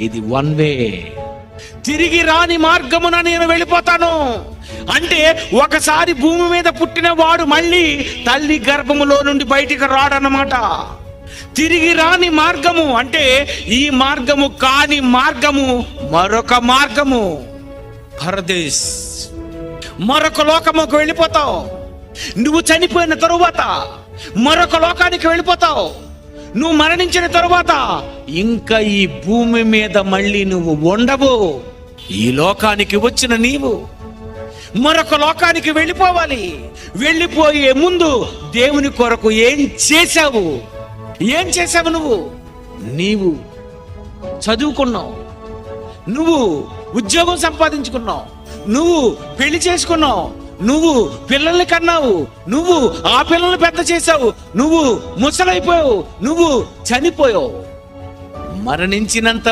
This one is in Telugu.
ఇది వన్ వే. తిరిగి రాని మార్గమున నేను వెళ్ళిపోతాను అంటే, ఒకసారి భూమి మీద పుట్టిన వాడు మళ్ళీ తల్లి గర్భములో నుండి బయటికి రాడన్నమాట. తిరిగి రాని మార్గము అంటే, ఈ మార్గము కాని మార్గము మరొక మార్గము, పరదేశ్, మరొక లోకముకు వెళ్ళిపోతావు. నువ్వు చనిపోయిన తరువాత మరొక లోకానికి వెళ్ళిపోతావు. నువ్వు మరణించిన తరువాత ఇంకా ఈ భూమి మీద మళ్ళీ నువ్వు ఉండవు. ఈ లోకానికి వచ్చిన నీవు మరొక లోకానికి వెళ్ళిపోవాలి. వెళ్ళిపోయే ముందు దేవుని కొరకు ఏం చేశావు? ఏం చేశావు? నీవు చదువుకున్నావు, నువ్వు ఉద్యోగం సంపాదించుకున్నావు, నువ్వు పెళ్లి చేసుకున్నావు, నువ్వు పిల్లల్ని కన్నావు, నువ్వు ఆ పిల్లల్ని పెద్ద చేశావు, నువ్వు ముసలైపోయావు, నువ్వు చనిపోయావు. మరణించినంత